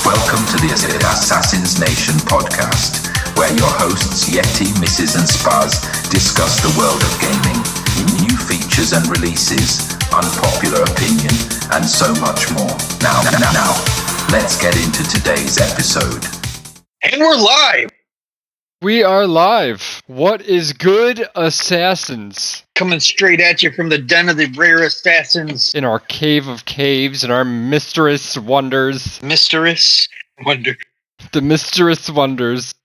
Welcome to the Assassin's Nation podcast, where your hosts Yeti, Mrs. and Spaz discuss the world of gaming, new features and releases, unpopular opinion, and so much more. Now, let's get into today's episode. And we're live! We are live. What is good, assassins? Coming straight at you from the den of the rare assassins. In our cave of caves and our mysterious wonders. Mysterious wonder. The mysterious wonders.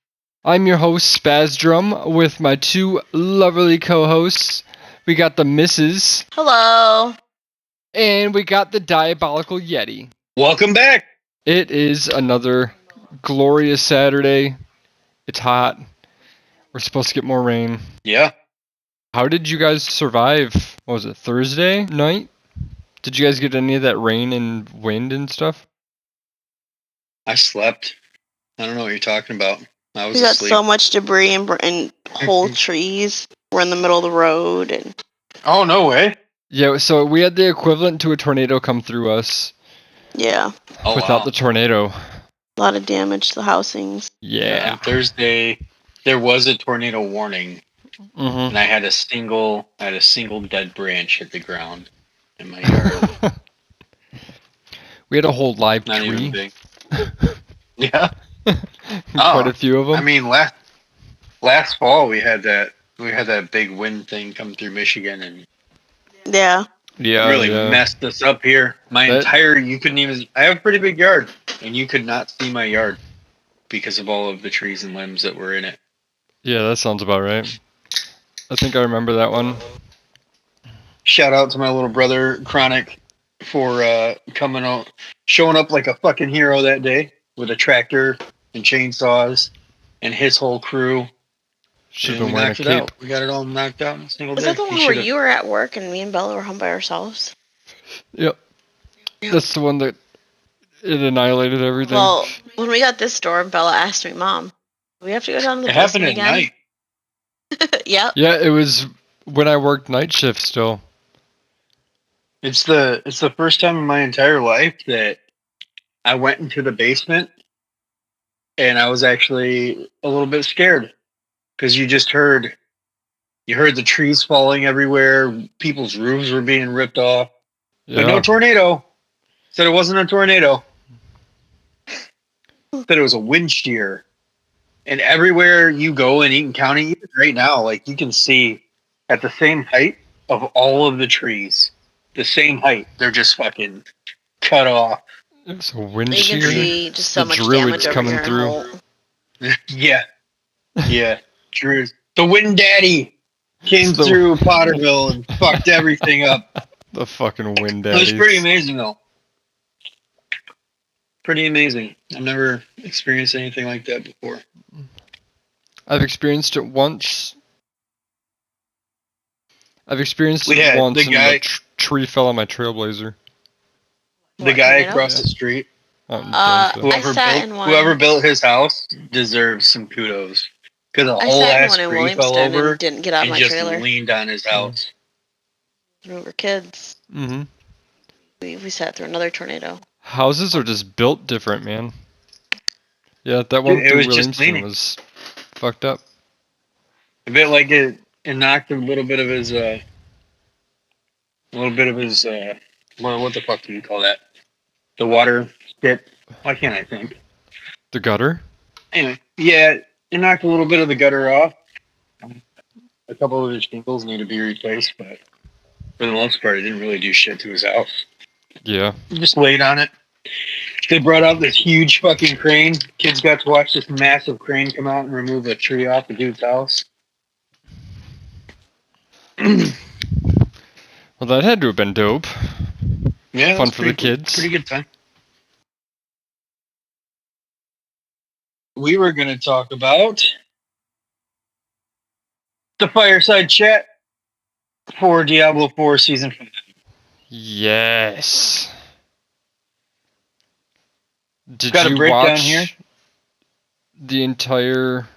I'm your host, Spazdrum, with my two lovely co-hosts. We got the Mrs. Hello. And we got the diabolical Yeti. Welcome back. It is another glorious Saturday. It's hot. We're supposed to get more rain. Yeah. How did you guys survive? What was it, Thursday night? Did you guys get any of that rain and wind and stuff? I slept. I don't know what you're talking about. I was We got asleep. so much debris and whole trees were in the middle of the road. And Oh, no way. Yeah, so we had the equivalent to a tornado come through us yeah, Oh, without wow. the tornado. a lot of damage to the housings. Yeah. On Thursday, there was a tornado warning, Mm-hmm. and I had a single dead branch hit the ground in my yard. We had a whole live Not even tree. big. Yeah. Quite a few of them. I mean, last fall we had that big wind thing come through Michigan and Yeah. yeah, really yeah. messed us up here. You couldn't even. I have a pretty big yard, and you could not see my yard because of all of the trees and limbs that were in it. Yeah, that sounds about right. I think I remember that one. Shout out to my little brother Chronic for coming out, showing up like a fucking hero that day with a tractor and chainsaws and his whole crew. Should have And been we wearing a knocked it cape. out. We got it all knocked out in a single Was day. that the one He where should've- you were at work and me and Bella were home by ourselves? Yep. That's the one that it annihilated everything. Well, when we got this door, Bella asked me, "Mom, we have to go down to the It happened at basement night. again?" Yep. Yeah, it was when I worked night shift still. It's the first time in my entire life that I went into the basement and I was actually a little bit scared because you heard the trees falling everywhere, people's roofs were being ripped off, but no Yeah. tornado. Said it wasn't a tornado. Said it was a wind shear. And everywhere you go in Eaton County, even right now, like you can see at the same height of all of the trees, the same height, they're just fucking cut off. It was a wind You can shear. see just so The much druids damage over coming here. in through. Holt. Yeah, true. The Wind Daddy came So- through Potterville and fucked everything up. The fucking wind It was daddies. pretty amazing, though. Pretty amazing. I've never experienced anything like that before. I've experienced it once. I've experienced We it had once, the and guy- the tree fell on my Trailblazer. The What, guy tornado? across the street, Out in Uh, Denver. I sat in one. whoever built his house deserves some kudos. Because a I whole sat in ass one in tree fell Williamston over and didn't get out of and my just trailer. leaned on his house. When we were kids, Mm-hmm. we sat through another tornado. Houses are just built different, man. Yeah, that one Dude, it through was just Williamston leaning. was fucked up. A bit like it knocked a little bit of his what the fuck do you call that? The water spit. Why can't I think? The gutter? Anyway, yeah, it knocked a little bit of the gutter off. A couple of his shingles need to be replaced, but for the most part, it didn't really do shit to his house. Yeah. He just laid on it. They brought out this huge fucking crane. Kids got to watch this massive crane come out and remove a tree off the dude's house. Well, that had to have been dope. Yeah, it Fun was for the pretty- kids. Pretty good time. We were going to talk about the fireside chat for Diablo 4 season finale. Yes. Did Got a you breakdown watch here? the entire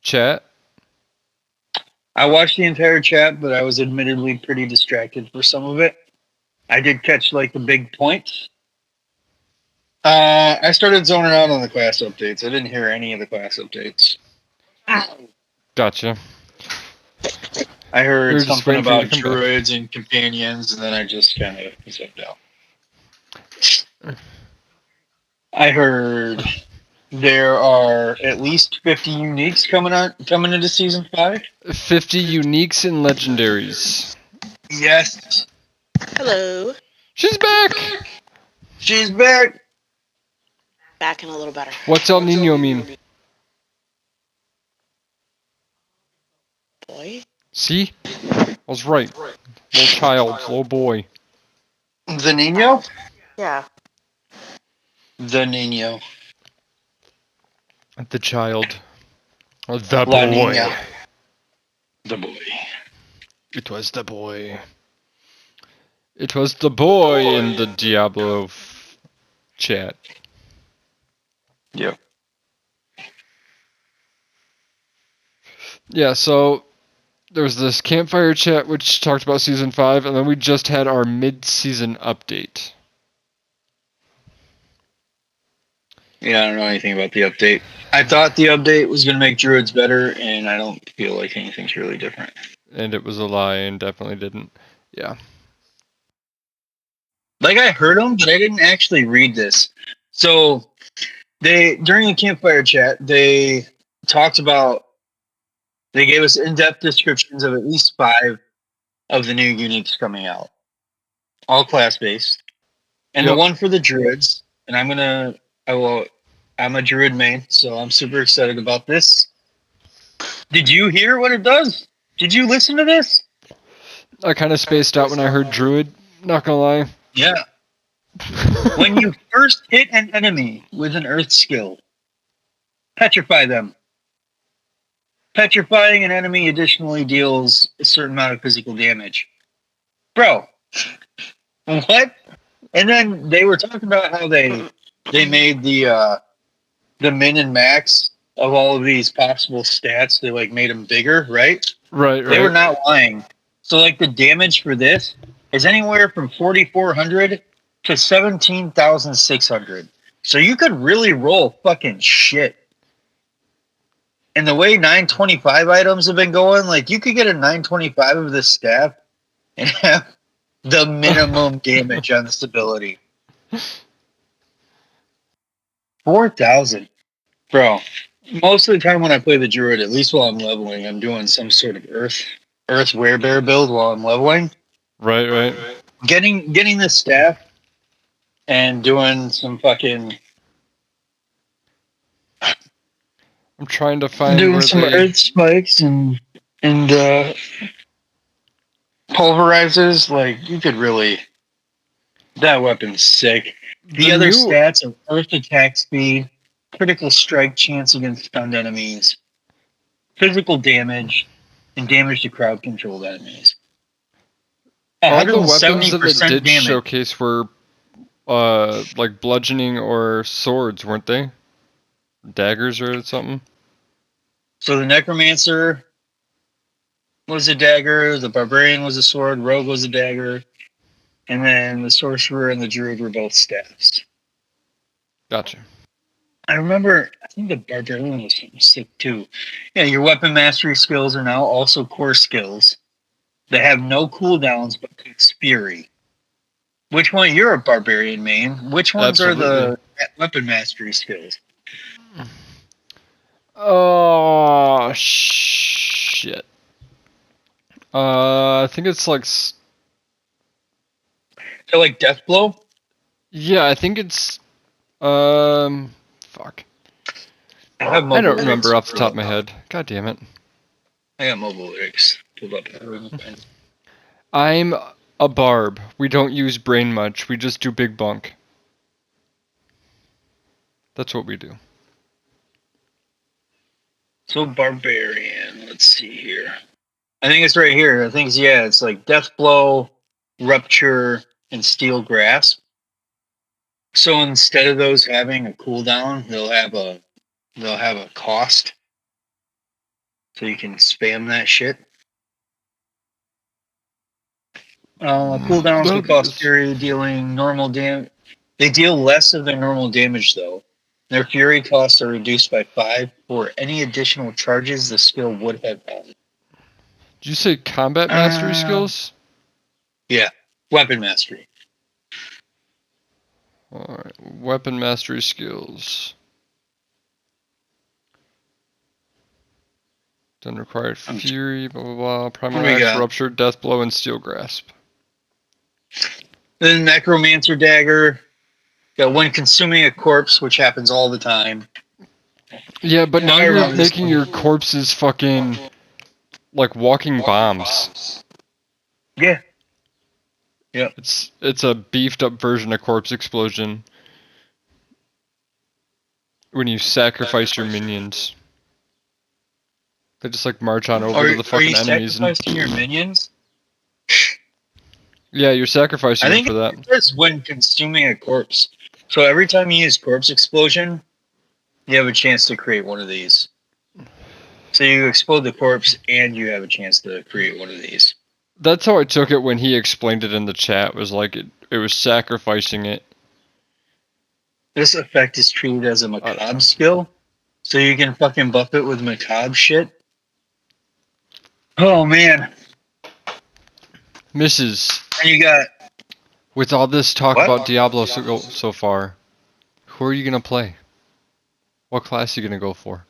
chat? I watched the entire chat, but I was admittedly pretty distracted for some of it. I did catch like the big points. I started zoning out on the class updates. I didn't hear any of the class updates. Gotcha. I heard You're just something waiting for you about to come back. druids and companions, and then I just kind of zipped out. I heard there are at least 50 uniques coming into season 5. 50 uniques and legendaries. Yes, Hello. She's back! she's back. Back and a little better. What's El Nino mean? Boy. See? I was right. Little child, little boy. The Nino? Yeah. The Nino. The child. The La boy. Nina. The boy. It was the boy. It was the boy in the Diablo chat. Yep. Yeah, so there was this campfire chat which talked about season 5, and then we just had our mid-season update. Yeah, I don't know anything about the update. I thought the update was going to make druids better, and I don't feel like anything's really different. And it was a lie and definitely didn't. Yeah. Like, I heard them, but I didn't actually read this. So, during the campfire chat, they talked about, they gave us in-depth descriptions of at least 5 of the new uniques coming out. All class-based. And the one for the druids, and I'm a druid main, so I'm super excited about this. Did you hear what it does? Did you listen to this? I kind of spaced out when I heard druid, not gonna lie. Yeah. When you first hit an enemy with an earth skill, petrify them. Petrifying an enemy additionally deals a certain amount of physical damage. Bro, what? And then they were talking about how they made the min and max of all of these possible stats. They like made them bigger, right? Right. They were not lying. So like the damage for this is anywhere from 4,400 to 17,600. So you could really roll fucking shit. And the way 925 items have been going, like you could get a 925 of this staff and have the minimum damage on stability. 4,000. Bro, most of the time when I play the druid, at least while I'm leveling, I'm doing some sort of earth werebear build while I'm leveling. Right. Getting this staff and doing some fucking I'm trying to find doing where some they... earth spikes and pulverizers, like you could really, that weapon's sick. The other stats are earth attack speed, critical strike chance against stunned enemies, physical damage, and damage to crowd controlled enemies. All the weapons that it did damage. showcase were like bludgeoning or swords, weren't they? Daggers or something? So the Necromancer was a dagger, the Barbarian was a sword, Rogue was a dagger, and then the Sorcerer and the Druid were both staffs. Gotcha. I remember, I think the Barbarian was something sick too. Yeah, your weapon mastery skills are now also core skills. They have no cooldowns but Fury. Which one? You're a Barbarian main. Which ones Absolutely. are the weapon mastery skills? Oh, shit. I think it's like... So like Death Blow? Yeah, I think it's... Fuck. I don't remember off the top of my head. God damn it. I got mobile lyrics pulled up. I'm a barb. We don't use brain much. We just do big bunk. That's what we do. So Barbarian, let's see here. I think it's right here. I think it's like Death Blow, Rupture, and Steel Grasp. So instead of those having a cooldown, they'll have a cost. So you can spam that shit. Cooldowns will cost Fury, dealing normal damage. They deal less of their normal damage, though. Their fury costs are reduced by 5 for any additional charges the skill would have had. Did you say combat mastery skills? Yeah, weapon mastery. Alright, weapon mastery skills. Then required fury, blah blah blah. Primal axe, rupture, death blow, and steel grasp. Then necromancer dagger. Got when consuming a corpse, which happens all the time. Yeah, but now you're making your corpses fucking like walking bombs. Yeah. Yeah. It's a beefed up version of corpse explosion. When you sacrifice your minions. They just like march on over to the fucking enemies. Are you sacrificing your minions? Yeah, you're sacrificing them for that. I think it's when consuming a corpse. So every time you use corpse explosion, you have a chance to create one of these. So you explode the corpse and you have a chance to create one of these. That's how I took it when he explained it in the chat. Was like it was sacrificing it. This effect is treated as a macabre skill, so you can fucking buff it with macabre shit. Oh man, Mrs. And you got with all this talk about Diablo so far, who are you gonna play? What class are you gonna go for?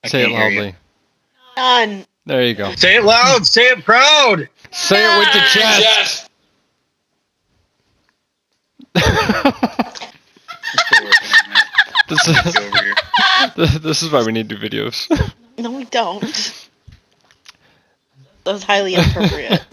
Say it loudly. None. There you go. Say it loud. Say it proud. Say it with the chest. This is why we need to do videos. No, we don't. That was highly inappropriate.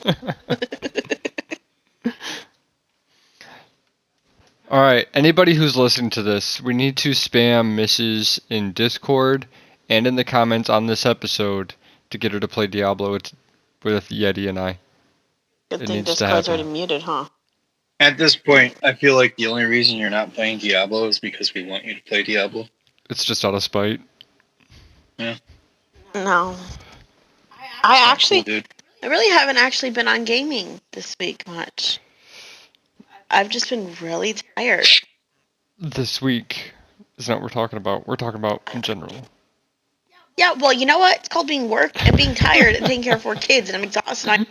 Alright, anybody who's listening to this, we need to spam Mrs. in Discord and in the comments on this episode to get her to play Diablo with Yeti and I. Good thing Discord's already muted, huh? At this point, I feel like the only reason you're not playing Diablo is because we want you to play Diablo. It's just out of spite. Yeah. No. I really haven't actually been on gaming this week much. I've just been really tired. This week is not what we're talking about. We're talking about in general. Yeah, well, you know what? It's called being being tired and taking care of 4 kids, and I'm exhausted.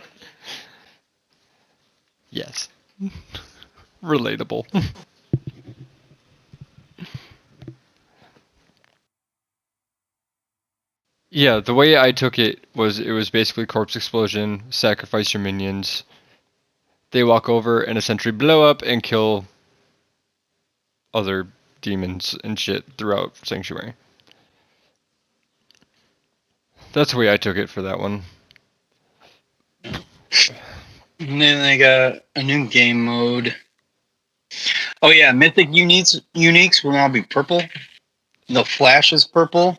Yes. Relatable. Yeah, the way I took it was basically corpse explosion, sacrifice your minions. They walk over and essentially blow up and kill other demons and shit throughout Sanctuary. That's the way I took it for that one. And then they got a new game mode. Oh yeah, Mythic uniques will now be purple. The flash is purple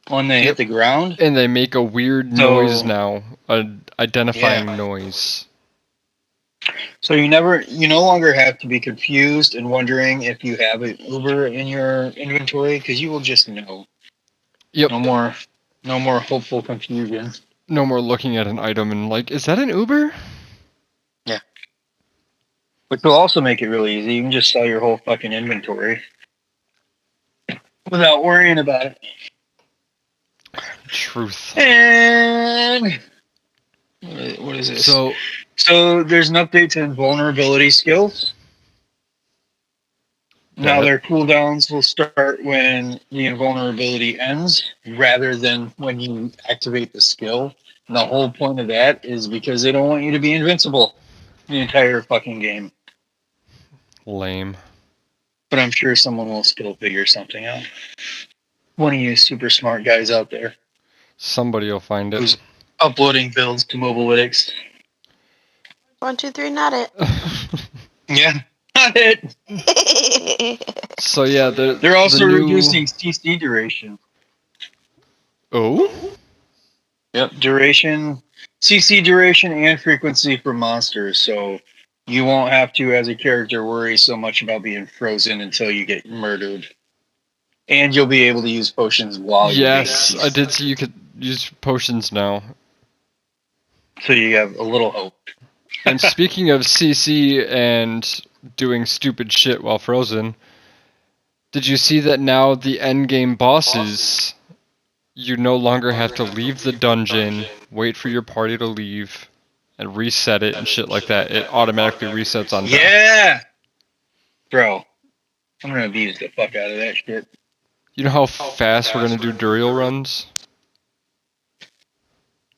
when they hit the ground. And they make a weird noise now, an identifying noise. So you no longer have to be confused and wondering if you have an Uber in your inventory, because you will just know. Yep. No more hopeful confusion. No more looking at an item and like, is that an Uber? Yeah. Which will also make it really easy. You can just sell your whole fucking inventory without worrying about it. Truth. And what is this? So there's an update to invulnerability skills. Now their cooldowns will start when the invulnerability ends, rather than when you activate the skill. And the whole point of that is because they don't want you to be invincible the entire fucking game. Lame. But I'm sure someone will still figure something out. One of you super smart guys out there. Somebody will find it. Who's uploading builds to Mobalytics. 1, 2, 3, not it. Yeah, not it. So yeah, they're also reducing CC duration. Oh? Yep, duration, CC duration, and frequency for monsters. So you won't have to, as a character, worry so much about being frozen until you get murdered And you'll be able to use potions while you're being Yes, beast. I did see you could use potions now. So you have a little hope. And speaking of CC and doing stupid shit while frozen, did you see that now the endgame bosses, you no longer have to leave the dungeon, wait for your party to leave, and reset it and shit like that. It automatically resets on death. Yeah! Bro, I'm gonna abuse the fuck out of that shit. You know how fast we're gonna do Duriel runs?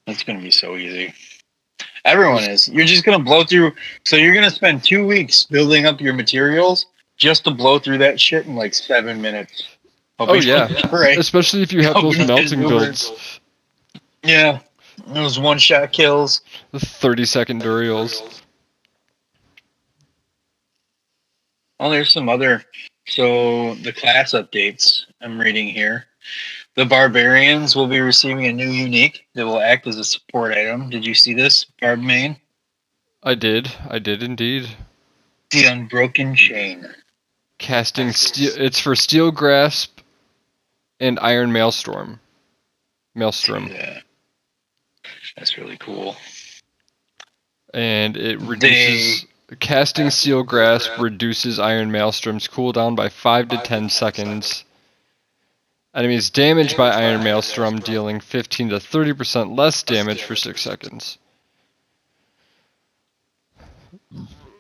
It's gonna be so easy. Everyone is. You're just gonna blow through. So you're gonna spend 2 weeks building up your materials just to blow through that shit in like 7 minutes. Oh yeah, Right. especially if you have those melting builds. Yeah, those one-shot kills. The 30-second Duriels. Oh, there's some other. So the class updates I'm reading here. The barbarians will be receiving a new unique that will act as a support item. Did you see this, Barb Main? I did indeed. The Unbroken Chain. Casting steel. It's for Steel Grasp and Iron Maelstrom. Yeah, that's really cool. And it reduces casting Steel Grasp reduces Iron Maelstrom's cooldown by 5 to 10 seconds. Enemies damaged by Iron Maelstrom dealing 15 to 30% less damage for 6 seconds.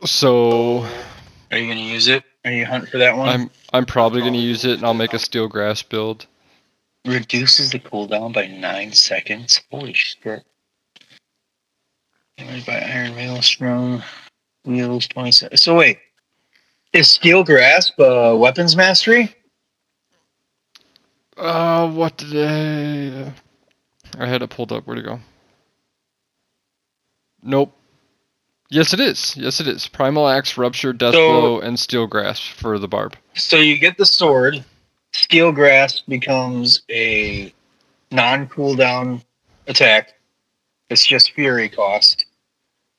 So, are you gonna use it? Are you hunting for that one? I'm probably gonna use it, and I'll make a Steel Grasp build. Reduces the cooldown by 9 seconds. Holy shit! Damaged by Iron Maelstrom. Wheels 27. So wait, is Steel Grasp weapons mastery? What did I had it pulled up. Where'd it go? Nope. Yes, it is. Yes, it is. Primal Axe, Rupture, Death Blow, and Steel Grasp for the barb. So you get the sword. Steel Grasp becomes a non-cooldown attack. It's just Fury cost.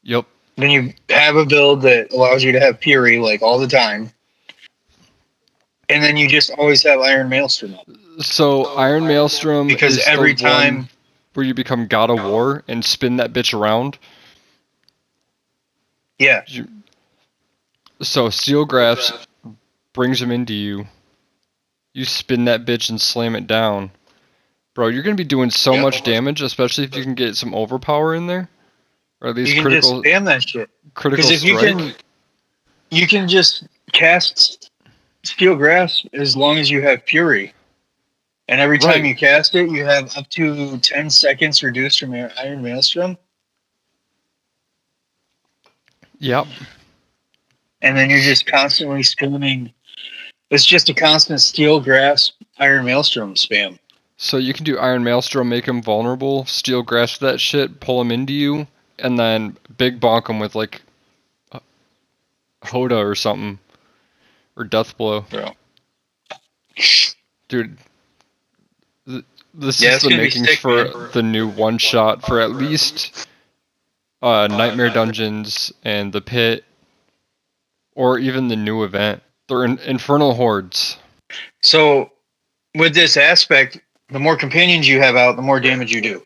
Yep. Then you have a build that allows you to have Fury like all the time. And then you just always have Iron Maelstrom up. So Iron Maelstrom because is every the time one where you become God of War and spin that bitch around. Yeah. So Steel Grasp brings him into you. You spin that bitch and slam it down. Bro, you're going to be doing so much damage, especially if you can get some overpower in there. Or at least you can critical, just spam that shit. Critical if strike. You can just cast Steel Grasp as long as you have Fury. And every time you cast it, you have up to 10 seconds reduced from your Iron Maelstrom. Yep. And then you're just constantly spamming. It's just a constant Steel Grasp, Iron Maelstrom spam. So you can do Iron Maelstrom, make him vulnerable, Steel Grasp that shit, pull him into you, and then big bonk him with like Hoda or something. Or Death Blow. Bro. Dude. This is the makings for the new one-shot for at least Nightmare Dungeons and the Pit. Or even the new event. They're Infernal Hordes. So, with this aspect, the more companions you have out, the more damage you do.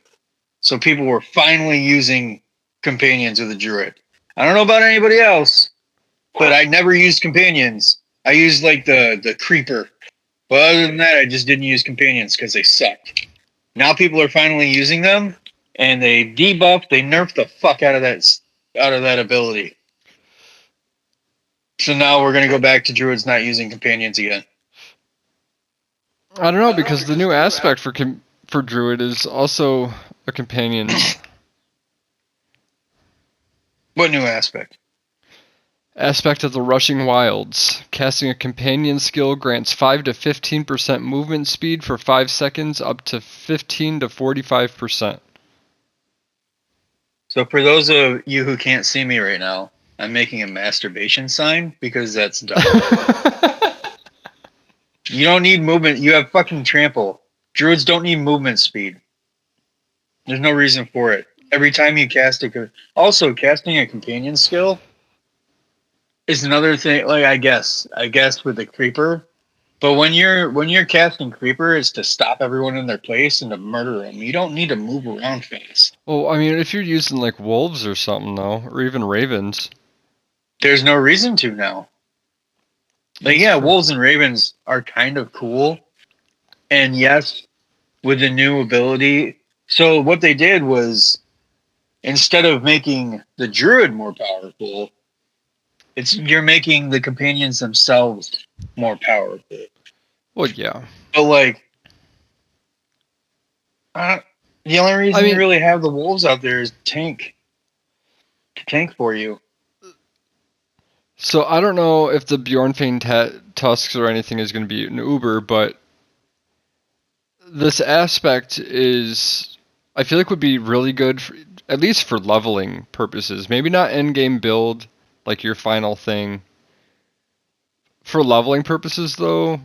So people were finally using companions with a druid. I don't know about anybody else, but I never used companions. I used like the creeper. But other than that, I just didn't use companions because they sucked. Now people are finally using them, and they debuff, they nerf the fuck out of that ability. So now we're gonna go back to druids not using companions again. I don't know, because the new aspect for druid is also a companion. What new aspect? Aspect of the Rushing Wilds. Casting a companion skill grants 5 to 15% movement speed for 5 seconds, up to 15 to 45%. So for those of you who can't see me right now, I'm making a masturbation sign because that's dumb. You don't need movement. You have fucking trample. Druids don't need movement speed. There's no reason for it. Every time you cast also casting a companion skill is another thing. Like I guess with the creeper, But when you're casting Creeper, it's to stop everyone in their place and to murder them. You don't need to move around fast. Well, I mean, if you're using like wolves or something, though, or even ravens, there's no reason to now. Like, yeah, wolves and ravens are kind of cool, and yes, with the new ability. So what they did was, instead of making the druid more powerful, you're making the companions themselves more powerful. Well, yeah. But like, the only reason you really have the wolves out there is to tank for you. So I don't know if the Bjornfane tusks or anything is going to be an Uber, but this aspect is, I feel like, would be really good, at least for leveling purposes. Maybe not end-game build, like your final thing. For leveling purposes, though,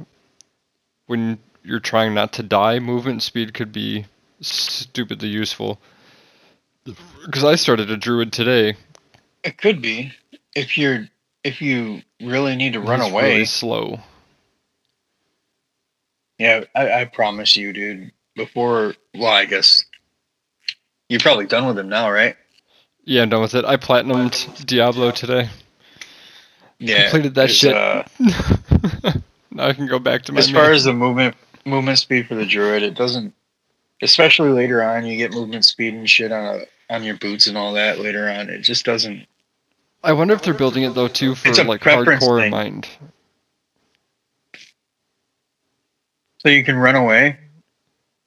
when you're trying not to die, movement speed could be stupidly useful. Because I started a druid today. It could be if you really need to run He's away. Really slow. Yeah, I promise you, dude. Well, I guess you're probably done with him now, right? Yeah, I'm done with it. I platinumed Diablo today. Yeah, completed that shit. Now I can go back to my. As far as the movement speed for the druid, it doesn't. Especially later on, you get movement speed and shit on your boots and all that. Later on, it just doesn't. I wonder if they're building it though too for like hardcore in mind. So you can run away.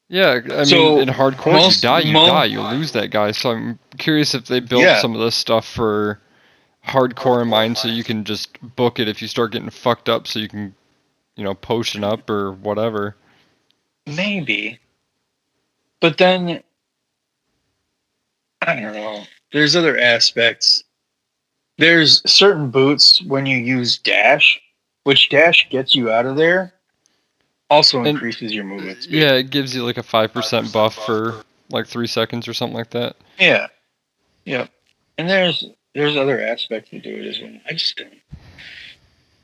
Yeah, I mean, in hardcore, you die, you lose that guy. So I'm curious if they built some of this stuff for hardcore in mind, so you can just book it if you start getting fucked up, so you can, potion up or whatever. Maybe. But then, I don't know. There's other aspects. There's certain boots when you use dash, which dash gets you out of there, also increases your movement speed. Yeah, it gives you like a 5% buff for like 3 seconds or something like that. Yeah. Yep. And there's other aspects to do it as well. I just don't.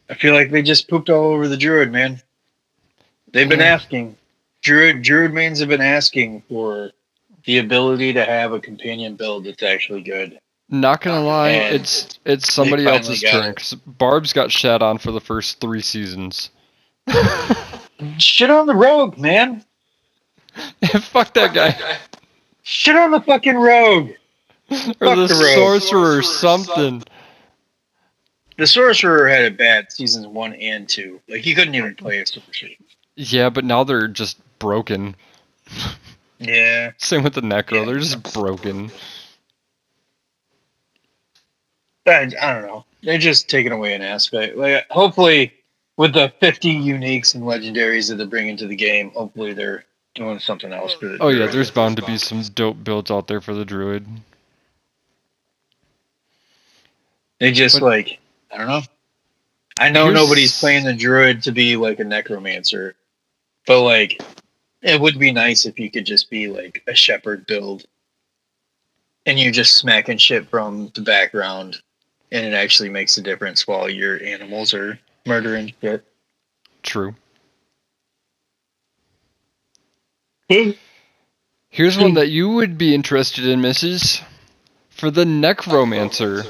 I feel like they just pooped all over the druid, man. They've been asking. Druid mains have been asking for the ability to have a companion build that's actually good. Not gonna lie, it's somebody else's turn. Cause Barb's got shat on for the first 3 seasons. Shit on the rogue, man. Fuck that guy. Shit on the fucking rogue. Or the sorcerer or something. The sorcerer had it bad seasons 1 and 2. Like, he couldn't even play a sorcerer. Yeah, but now they're just broken. Yeah. Same with the Necro, they're just broken. I don't know. They're just taking away an aspect. Like, hopefully, with the 50 uniques and legendaries that they're bringing to the game, hopefully they're doing something else for the druid. Yeah, there's bound to be some dope builds out there for the druid. They just, I don't know. I know nobody's playing the druid to be like a necromancer, but it would be nice if you could just be like a shepherd build and you're just smacking shit from the background and it actually makes a difference while your animals are murdering shit. True. Here's one that you would be interested in, Mrs. For the Necromancer.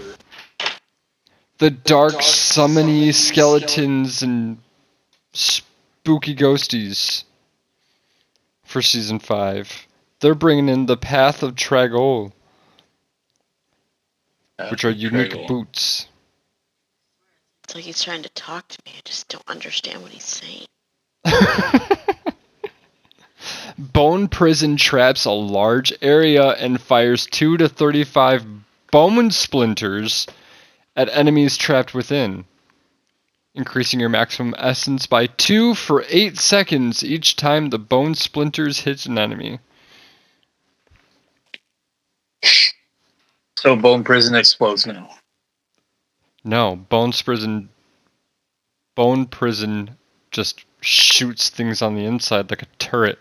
The dark summony skeletons and spooky ghosties for Season 5. They're bringing in the Path of Tragol, which are unique boots. It's like he's trying to talk to me. I just don't understand what he's saying. Bone Prison traps a large area and fires 2 to 35 bone splinters at enemies trapped within, increasing your maximum essence by 2 for 8 seconds each time the bone splinters hit an enemy. So Bone Prison explodes now. No, Bone Prison just shoots things on the inside like a turret.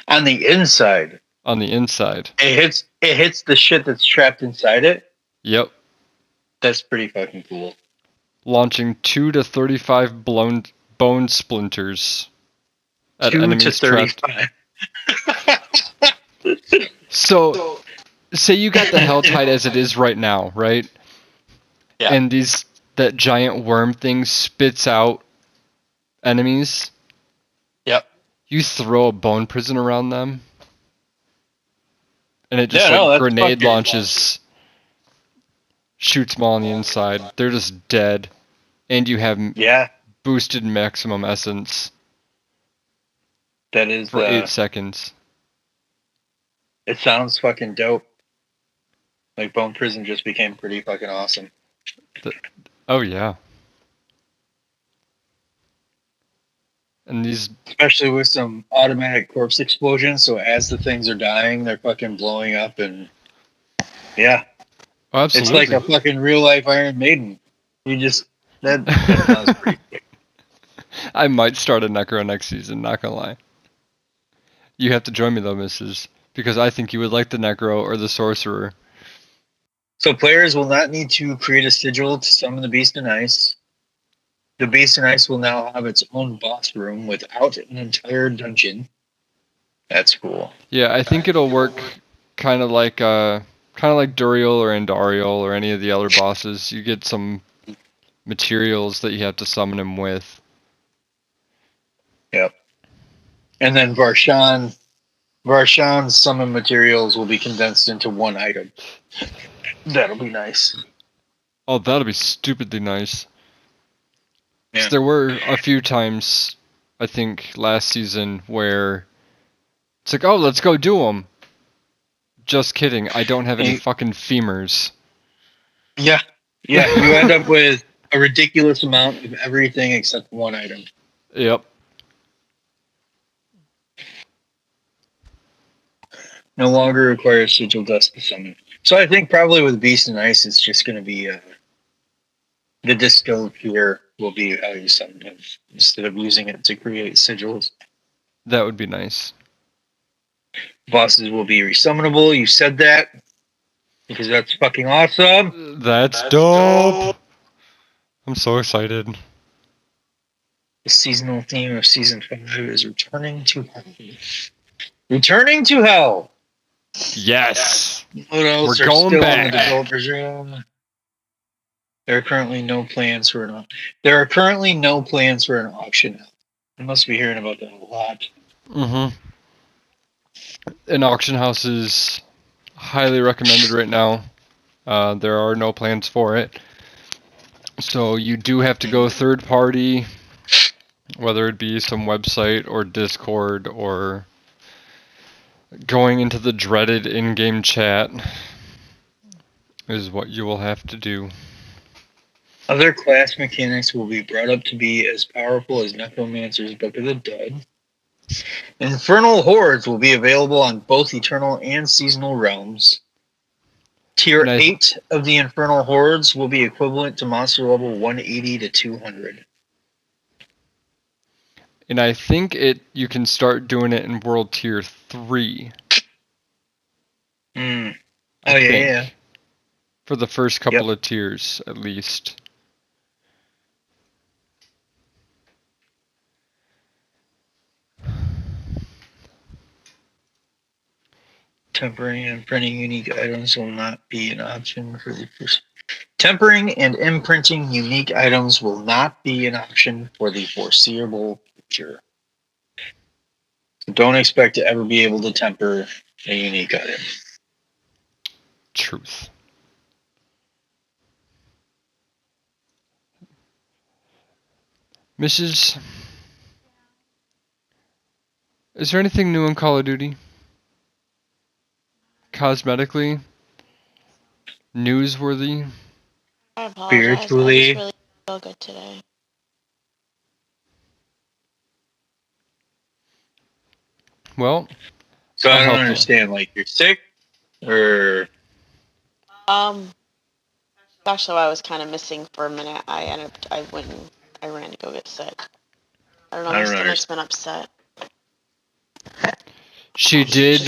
On the inside? On the inside. It hits the shit that's trapped inside it? Yep. That's pretty fucking cool. Launching 2 to 35 bone splinters at 2 to enemies trapped. 35. So, say you got the hell tide as it is right now, right? Yeah. And that giant worm thing spits out enemies. Yep. You throw a bone prison around them, and it just that's grenade fucking launches, shoots them all on the inside. They're just dead, and you have Yeah, boosted maximum essence that is. for 8 seconds. It sounds fucking dope. Like Bone Prison just became pretty fucking awesome. Oh yeah. And these, Especially with some automatic corpse explosions, so as the things are dying, they're fucking blowing up, and yeah, oh, absolutely. it's like a fucking real life Iron Maiden. You just that sounds pretty sick. I might start a Necro next season, not gonna lie. You have to join me though, Mrs., because I think you would like the Necro or the Sorcerer. So players will not need to create a sigil to summon the Beast in Ice. The Beast in Ice will now have its own boss room without an entire dungeon. That's cool. Yeah, I think it'll work kind of like Duriel or Andariel or any of the other bosses. You get some materials that you have to summon him with. Yep. And then Varshan's summon materials will be condensed into one item. That'll be nice. Oh, that'll be stupidly nice. Yeah. 'Cause there were a few times, I think, last season where it's like, oh, let's go do them. Just kidding. I don't have any fucking femurs. Yeah. Yeah, you end up with a ridiculous amount of everything except one item. Yep. No longer requires sigil dust to summon. So I think probably with Beast and Ice, it's just going to be the distilled here will be how you summon him instead of using it to create sigils. That would be nice. Bosses will be resummonable. You said that because that's fucking awesome. That's dope. I'm so excited. The seasonal theme of season 5 is returning to hell. Returning to hell. Yes. What else We're are going still back. in the developer's room? There are currently no plans for an auction. I must be hearing about that a lot. Mm-hmm. An auction house is highly recommended right now. There are no plans for it. So you do have to go third party, whether it be some website or Discord or going into the dreaded in-game chat is what you will have to do. Other class mechanics will be brought up to be as powerful as Necromancer's Book of the Dead. Infernal Hordes will be available on both Eternal and Seasonal realms. Tier 8 of the Infernal Hordes will be equivalent to monster level 180 to 200. And I think you can start doing it in World Tier 3. Oh, yeah. For the first couple of tiers, at least. Tempering and printing unique items will not be an option for the first. Tempering and imprinting unique items will not be an option for the foreseeable future. So don't expect to ever be able to temper a unique item. Truth. Mrs., is there anything new in Call of Duty? Cosmetically? Newsworthy? I apologize. Spiritually? I just really feel good today. Well, so I don't understand. Like, you're sick, or actually, I was kind of missing for a minute. I ran to go get sick. I don't know. My stomach's been upset. She did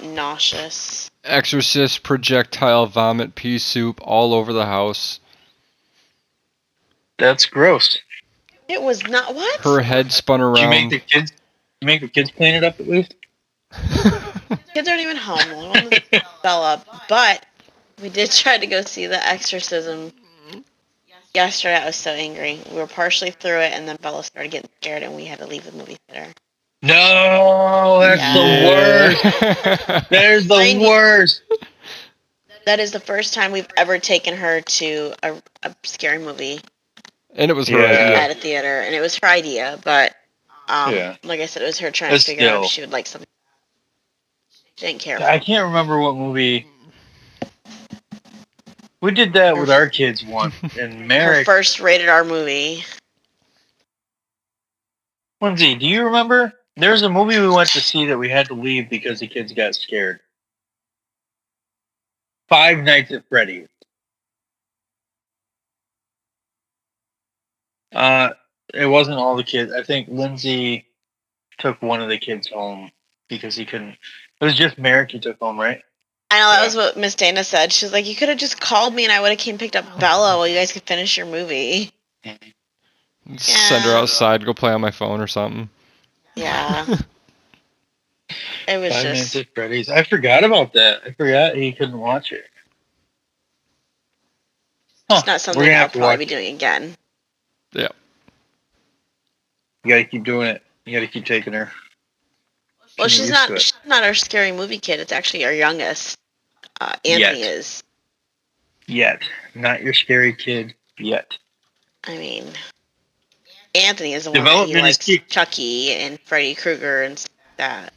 Nauseous. exorcist projectile vomit pea soup all over the house. That's gross. It was not what? Her head spun Did you around. make the kids clean it up at least? Kids aren't even home. The one was Bella, but we did try to go see The Exorcism yesterday. I was so angry. We were partially through it, and then Bella started getting scared, and we had to leave the movie theater. No, that's the worst. There's the worst. That is the first time we've ever taken her to a scary movie. And it was her idea. At a theater, and it was her idea, but like I said, it was her trying to figure out if she would like something. She didn't care. I can't remember what movie. We did that with our kids once, and Merrick. Her first rated R movie. Lindsay, do you remember? There was a movie we went to see that we had to leave because the kids got scared. Five Nights at Freddy's. It wasn't all the kids. I think Lindsay took one of the kids home because he couldn't. It was just Merrick he took home, right? I know, that was what Miss Dana said. She was like, you could have just called me and I would have came picked up Bella while you guys could finish your movie. Send her outside, go play on my phone or something. Yeah. It was Five just... Nights at Freddy's. I forgot about that. I forgot he couldn't watch it. It's not something I'll probably be doing again. Yeah. You gotta keep doing it. You gotta keep taking her. Well, she's not our scary movie kid. It's actually our youngest. Anthony is. Yet. Not your scary kid yet. I mean, Anthony is the one that he likes Chucky and Freddy Krueger and that.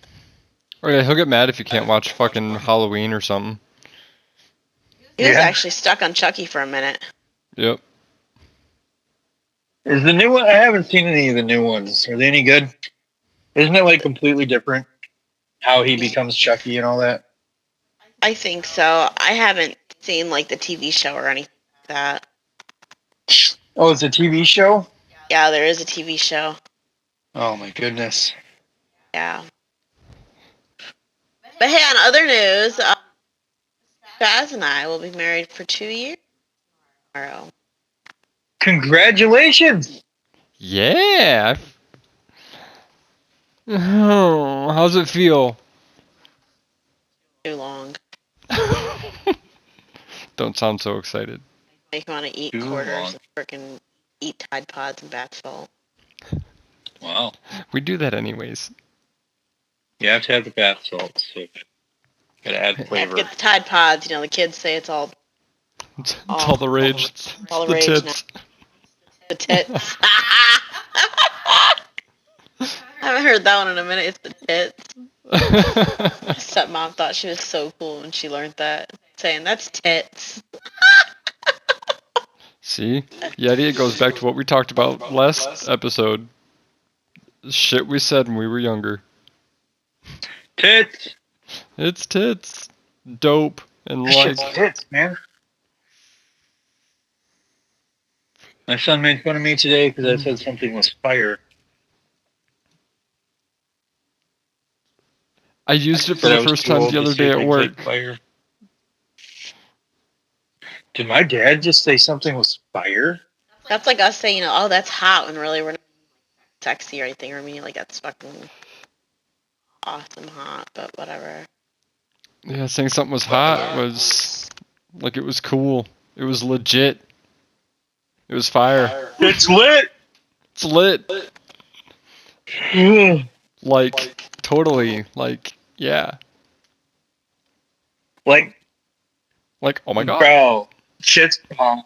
Oh yeah, he'll get mad if you can't watch fucking Halloween or something. He was actually stuck on Chucky for a minute. Yep. Is the new one? I haven't seen any of the new ones. Are they any good? Isn't it like completely different? How he becomes Chucky and all that? I think so. I haven't seen like the TV show or anything like that. Oh, it's a TV show? Yeah, there is a TV show. Oh my goodness. Yeah. But hey, on other news, Spaz and I will be married for 2 years tomorrow. Congratulations! Yeah. Oh, how's it feel? Too long. Don't sound so excited. Make me want to eat quarters and frickin' eat Tide Pods and bath salt. Wow. We do that anyways. You have to have the bath salts. So gotta add flavor. Get the Tide Pods. You know, the kids say it's all... It's all the rage. It's all the rage tits. Now. The tits. I haven't heard that one in a minute. It's the tits. My stepmom thought she was so cool when she learned that. Saying, that's tits. See? Yeti, it goes back to what we talked about last episode. Shit we said when we were younger. Tits! It's tits. Dope. And like... Shit's tits, man. My son made fun of me today because I said something was fire. I used it for the first time the other day at work. Fire. Did my dad just say something was fire? That's like us saying, oh, that's hot, when really we're not sexy or anything. Or I mean, like, that's fucking awesome hot, but whatever. Yeah, saying something was hot was like it was cool. It was legit. It was fire. It's lit! It's lit. Like, totally. Like, yeah. Like, oh my god. Bro, shit's bomb.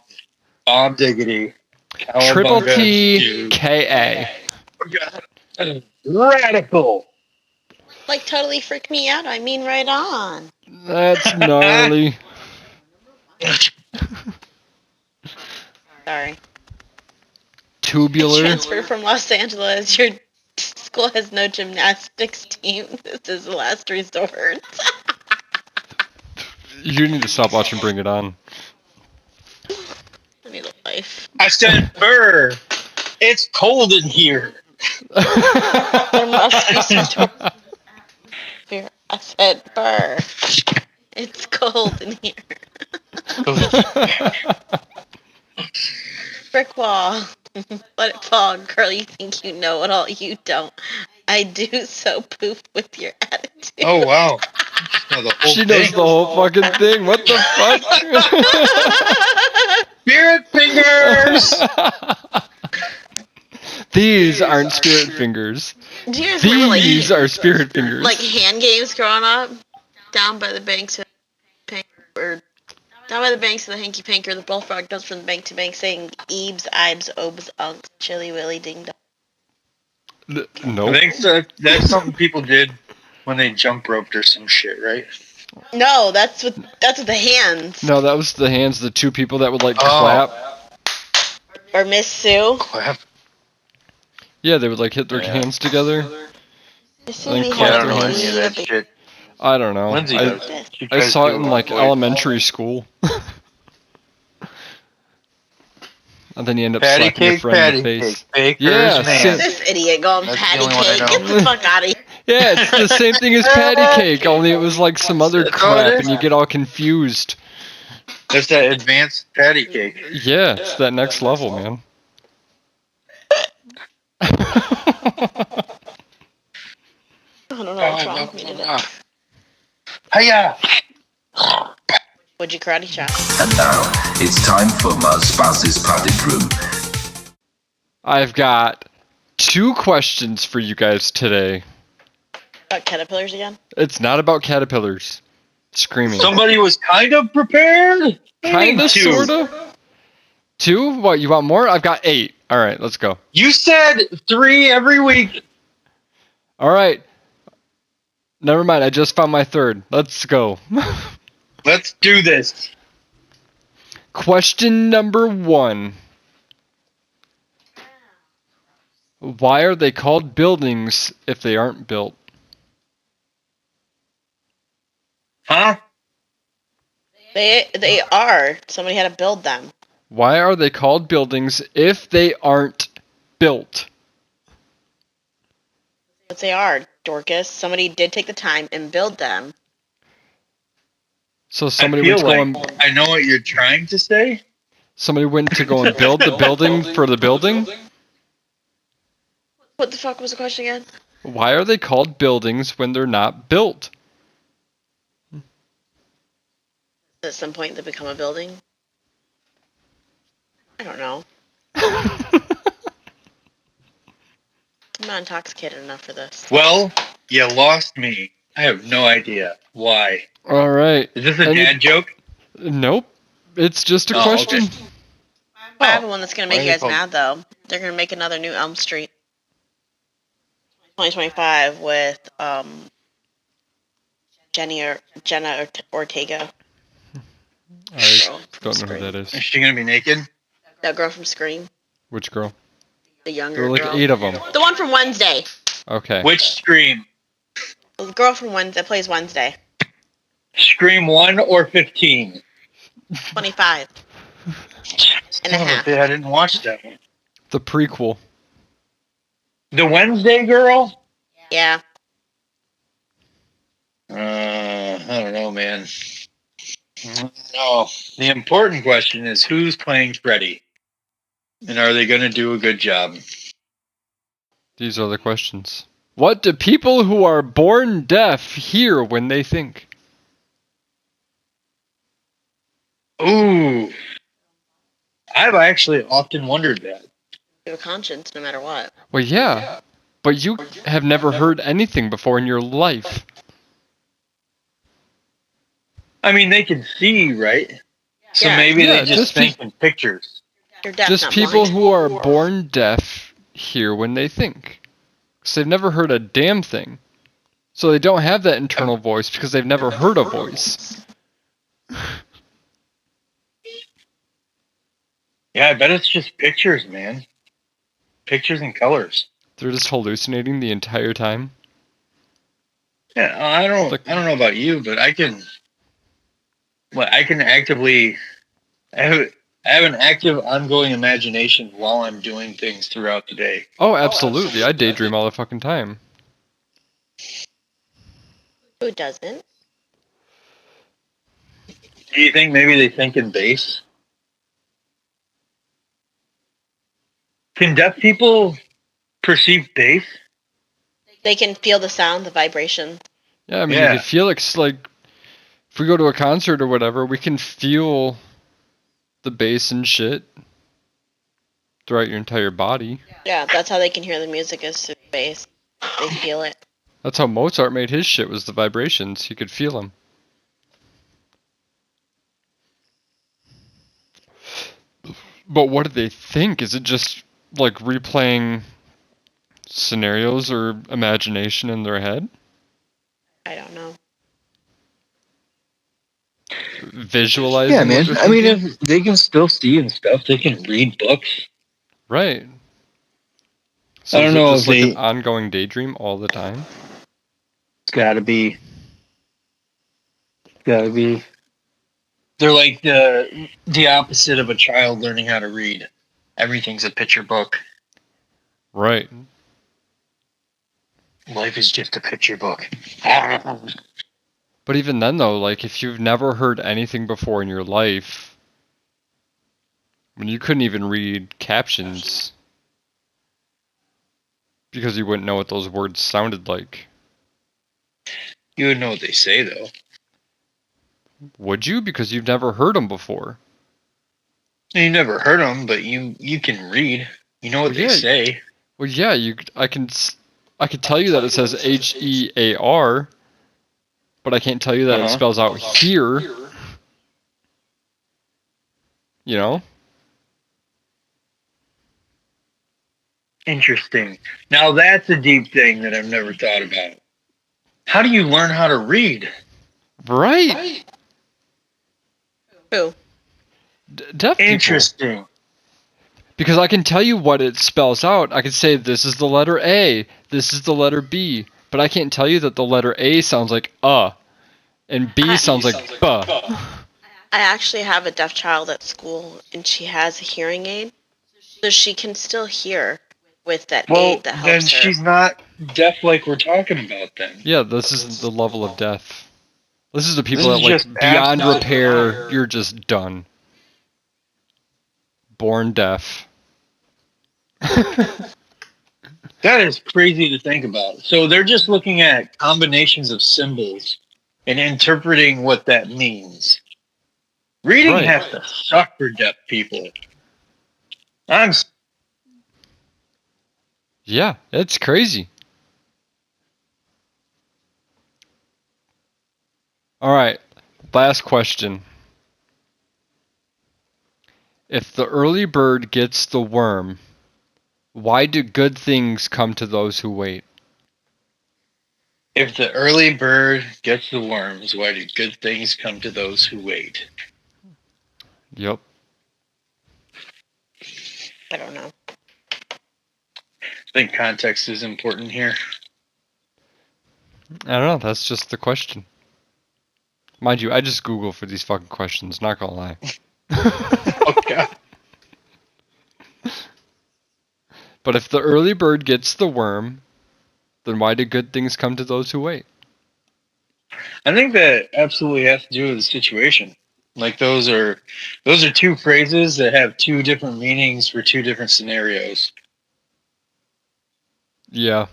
Bomb diggity. Triple T K A. Radical. Like, totally freaked me out. I mean, right on. That's gnarly. Sorry. Tubular. Transfer from Los Angeles. Your school has no gymnastics team. This is the last resort. You need to stop watching Bring It On. I need a life. I said, Burr, it's cold in here. There must be some here. I said, Burr, it's cold in here. Brick wall. Let it fall, girl. You think you know it all. You don't. I do, so poof with your attitude. Oh, wow. Know the whole She knows thing. the whole fucking thing. What the Spirit fingers! fuck? These aren't spirit fingers. Do you guys remember, like, These are spirit fingers. like hand games growing up? Down by the banks of Pink, or down by the banks of the Hanky Pank, or the bullfrog goes from bank to bank saying Eebs, Ibes, Obes, Unks, Chili Willy, Ding Dong. I Nope. think that's something people did when they jump roped or some shit, right? No, that's with the hands. No, that was the hands, the two people that would like Oh. clap. Or Miss Sue. Clap. Yeah, they would like hit their hands together. Miss I think Sue, clap Yeah, I their don't know hands. any of that shit. I don't know. Lindsay I, does. She I tries saw to it in do like voice. elementary school. And then you end up Patty slapping your cake, friend in patty the face. cake. Baker's Yeah, man. This idiot going That's the patty only one I cake. know. Get the fuck out of here. Yeah, it's the same thing as patty cake, only it was like some other That's all it crap is. and you get all confused. That's that advanced patty cake. Yeah, it's that next level, man. I don't know what's wrong with me today. Hiya! Would you karate chop? And now it's time for Spaz's padded room. I've got 2 questions for you guys today. About caterpillars again? It's not about caterpillars. Screaming. Somebody was kind of prepared. Kinda, Two. sorta. 2? What, you want more? I've got 8. Alright, let's go. You said 3 every week. Alright. Never mind, I just found my 3rd. Let's go. Let's do this. Question number 1. Why are they called buildings if they aren't built? Huh? They are. Somebody had to build them. Why are they called buildings if they aren't built? But they are, Dorcas. Somebody did take the time and build them. So somebody I went feel to go like and I know what you're trying to say. somebody went to go and build the building for the building? What the fuck was the question again? Why are they called buildings when they're not built? At some point they become a building? I don't know. I'm not intoxicated enough for this. Well, you lost me. I have no idea why. Alright. Is this a dad joke? Nope. It's just a Oh, question. okay. I have one that's going to make Why you are guys they mad, though. They're going to make another new Elm Street. 2025 with Jenna Ortega. I Girl from don't know who Scream. that is. Is she gonna be naked? That girl from Scream. Which girl? The There younger were like girl. 8 of them. The one from Wednesday. Okay. Which Scream? The girl from Wednesday that plays Wednesday. Scream 1 or 15? 25 and a half. I didn't watch that one. The prequel. The Wednesday girl? Yeah. I don't know, man. No. The important question is who's playing Freddy? And are they going to do a good job? These are the questions. What do people who are born deaf hear when they think? Ooh. I've actually often wondered that. You have a conscience no matter what. Well, yeah. But you have never heard anything before in your life. I mean, they can see, right? So Yeah. maybe Yeah, they just just think in pictures. You're deaf, Just not people blind. who are born deaf hear when they think. Because they've never heard a damn thing. So they don't have that internal voice because they've never heard a voice. Yeah, I bet it's just pictures, man. Pictures and colors. They're just hallucinating the entire time. Yeah, I don't know about you, but I can actively I have an active ongoing imagination while I'm doing things throughout the day. Oh, absolutely. I daydream all the fucking time. Who doesn't? Do you think maybe they think in bass? Can deaf people perceive bass? They can feel the sound, the vibration. Yeah, I mean, Yeah. you can feel it's like if we go to a concert or whatever, we can feel the bass and shit throughout your entire body. Yeah, that's how they can hear the music is through the bass. They feel it. That's how Mozart made his shit, was the vibrations. He could feel them. But what do they think? Is it just like replaying scenarios or imagination in their head? I don't know. Visualizing? Yeah, what man. they're I mean, thinking? if they can still see and stuff, they can read books. Right. So I don't is know it just if like they- an ongoing daydream all the time? It's gotta be. Gotta be. They're like the opposite of a child learning how to read. Everything's a picture book. Right. Life is just a picture book. But even then, though, like if you've never heard anything before in your life, when you couldn't even read captions because you wouldn't know what those words sounded like. You would know what they say, though. Would you? Because you've never heard them before. You never heard them, but you can read. You know what Well, they yeah. say. Well, yeah, I can tell you that it says HEAR, but I can't tell you that it spells out here. You know? Interesting. Now that's a deep thing that I've never thought about. How do you learn how to read? Right. Who? Deaf people. Interesting. Because I can tell you what it spells out. I can say this is the letter A, this is the letter B, but I can't tell you that the letter A sounds like and B sounds like buh. I actually have a deaf child at school, and she has a hearing aid, so she can still hear with that aid that helps then her. she's not deaf like we're talking about then. Yeah, this is the level of death. This is the people This that is like just beyond absolute repair, fire. you're just done. Born deaf. That is crazy to think about. So they're just looking at combinations of symbols and interpreting what that means. Reading Right. has to suck for deaf people. Yeah, it's crazy. Alright, last question. If the early bird gets the worm, why do good things come to those who wait? If the early bird gets the worms, why do good things come to those who wait? Yep. I don't know. I think context is important here. I don't know, that's just the question. Mind you, I just Google for these fucking questions, not gonna lie. Oh, God. But if the early bird gets the worm, then why do good things come to those who wait? I think that absolutely has to do with the situation. Like those are two phrases that have two different meanings for two different scenarios. Yeah.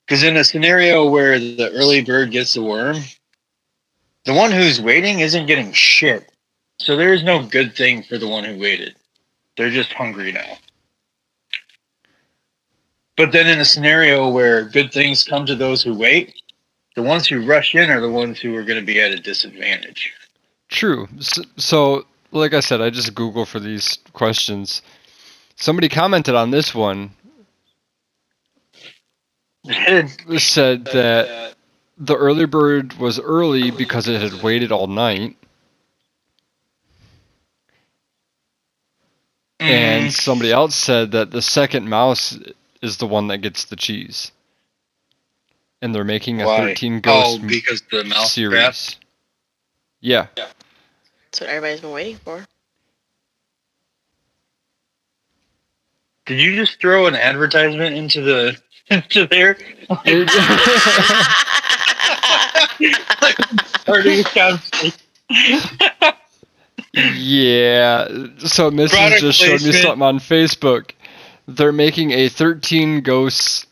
Because in a scenario where the early bird gets the worm, the one who's waiting isn't getting shit. So there is no good thing for the one who waited. They're just hungry now. But then in a scenario where good things come to those who wait, the ones who rush in are the ones who are going to be at a disadvantage. True. So, like I said, I just Google for these questions. Somebody commented on this one. Said that the early bird was early because it had waited all night. And somebody else said that the second mouse is the one that gets the cheese. And they're making a 13 Ghost because the mouse series. trap? Yeah. That's what everybody's been waiting for. Did you just throw an advertisement into there? Starting a conversation. Yeah. So Mrs. Product just showed me placement. something on Facebook they're making a 13 Ghosts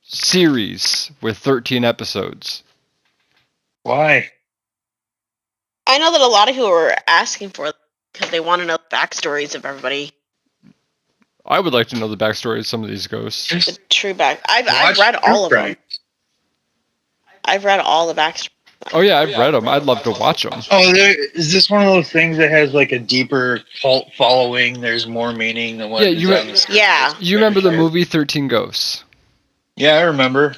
series with 13 episodes. Why? I know that a lot of people were asking for it because they want to know the backstories of everybody. I would like to know the backstory of some of these ghosts. The true back. I've read all of them. I've read all the backstories. Oh yeah, I've read them. I'd love to watch them. Oh, is this one of those things that has like a deeper cult following? There's more meaning than what Yeah, is on the screen? Yeah. You remember the movie 13 Ghosts? Yeah, I remember.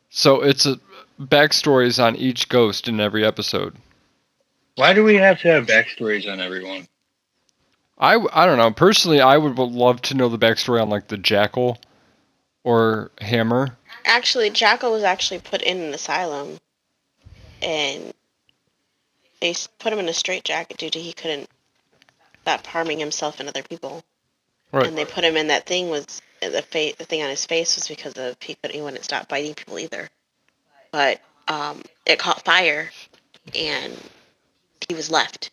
So it's a backstories on each ghost in every episode. Why do we have to have backstories on everyone? I don't know. Personally, I would love to know the backstory on like the Jackal or Hammer. Actually, Jackal was actually put in an asylum, and they put him in a straitjacket due to he couldn't stop harming himself and other people. Right. And they put him in that thing was the thing on his face was because of he wouldn't stop biting people either. But it caught fire, and he was left.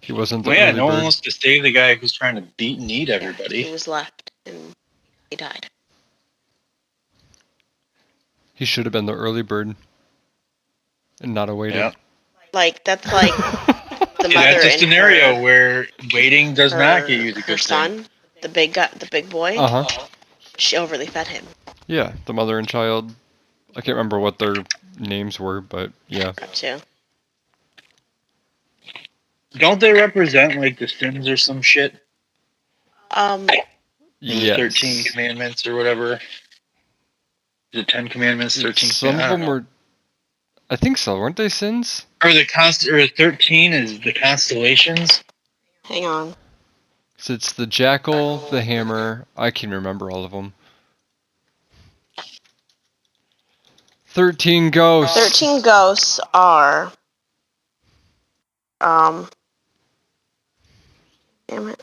He wasn't the Well, yeah, early no one bird. wants to save the guy who's trying to beat and eat everybody. He was left, and he died. He should have been the early bird and not awaited. Yeah. Like that's like the mother That's a and scenario her, where waiting does not her- get you the her good son, the big boy. Uh-huh. She overly fed him. Yeah, the mother and child. I can't remember what their names were, but yeah. Up to. Don't they represent like the sins or some shit? Um, Yes. 13 commandments or whatever. The 10 commandments, 13 Some of I don't them know. were... I think so. Weren't they sins? Or the 13 is the constellations. hang on. So it's the Jackal, the Hammer. I can remember all of them. 13 Ghosts. 13 ghosts are. Damn it.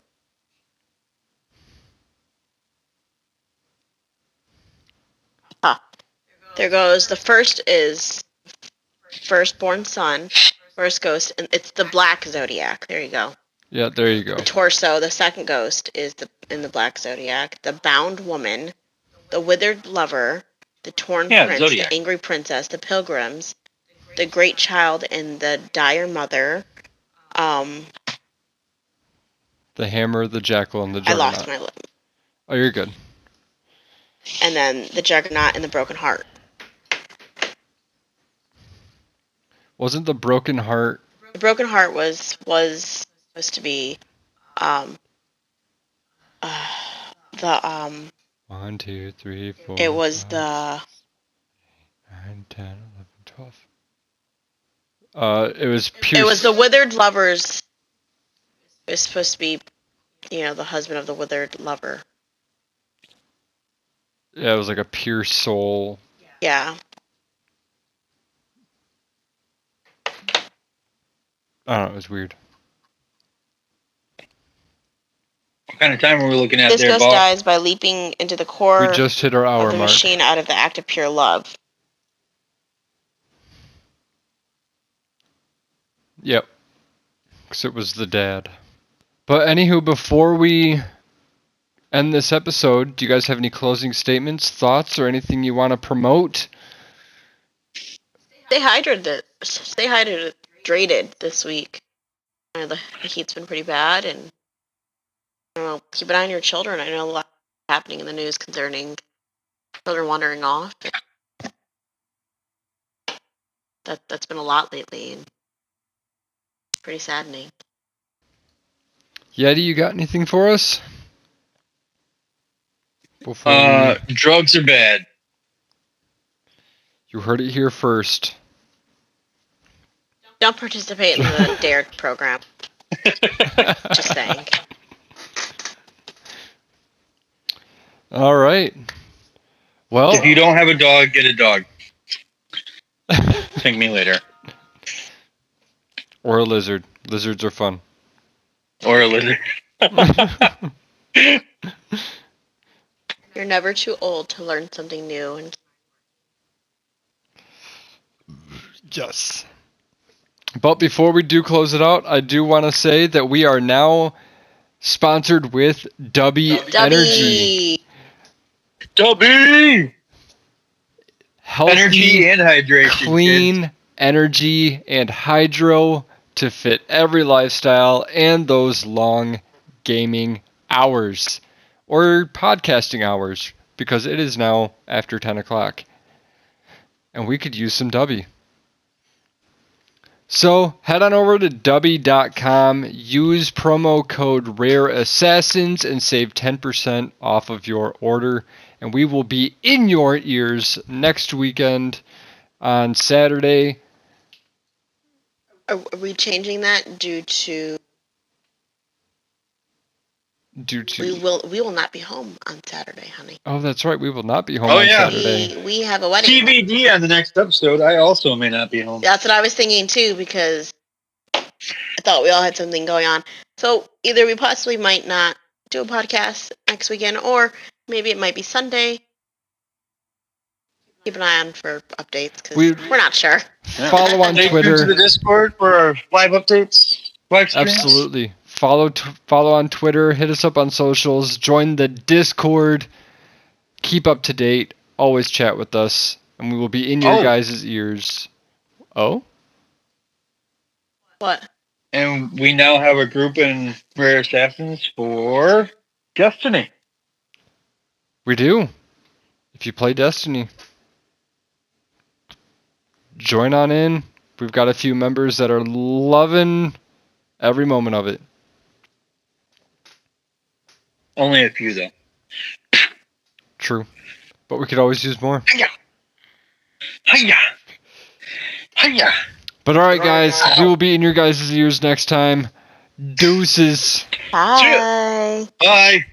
There goes. The first is firstborn son, first ghost, and it's the black zodiac. There you go. Yeah, there you go. The torso. The second ghost is in the black zodiac. The bound woman, the withered lover, the torn prince, Zodiac. the angry princess, the pilgrims, the great child, and the dire mother. The Hammer, the Jackal, and the I Juggernaut. lost my lip. Oh, you're good. And then the juggernaut and the broken heart. Wasn't the Broken Heart... The broken heart was supposed to be the 1, 2, 3, 4... it was 5, the 9, 10, 11, 12... it was Pierce... it was the withered lovers. It was supposed to be, the husband of the withered lover. Yeah, it was like a pure soul. Yeah. I don't know, it was weird. What kind of time are we looking at This there, ghost Bob? dies by leaping into the core We just hit our hour of the mark. machine out of the act of pure love. Yep. Because it was the dad. But anywho, before we end this episode, do you guys have any closing statements, thoughts, or anything you want to promote? Stay hydrated this week. The heat's been pretty bad, and keep an eye on your children. I know a lot happening in the news concerning children wandering off. That's been a lot lately, and it's pretty saddening. Yeti, you got anything for us? Before Drugs are bad. you heard it here first. Don't participate in the DARE program. Just saying. All right. Well, If you don't have a dog, get a dog. Thank me later. or a lizard. Lizards are fun. Or a lizard. You're never too old to learn something new. And Yes. But before we do close it out, I do want to say that we are now sponsored with Dubby Energy. Dubby! Healthy, Energy and hydration. clean kids. energy and hydro to fit every lifestyle and those long gaming hours or podcasting hours, because it is now after 10 o'clock and we could use some Dubby. So head on over to Dubby.com, use promo code RareAssassins and save 10% off of your order. And we will be in your ears next weekend on Saturday. Are we changing that due to we will not be home on Saturday, honey. Oh, that's right. We will not be home on Saturday. We have a wedding. TBD on the next episode. I also may not be home. That's what I was thinking too, because I thought we all had something going on. So either we possibly might not do a podcast next weekend, or maybe it might be Sunday. Keep an eye on for updates, because we're not sure. Follow on Twitter. To the Discord for our live updates. Live streams. Absolutely. Follow on Twitter. Hit us up on socials. Join the Discord. Keep up to date. Always chat with us, and we will be in your guys' ears. Oh? What? And we now have a group in Rare Assassins for Destiny. We do. If you play Destiny, join on in. We've got a few members that are loving every moment of it. Only a few, though. True. But we could always use more. Hiya! Hiya! Hiya! But alright, guys. We will be in your guys' ears next time. Deuces. Bye. Bye.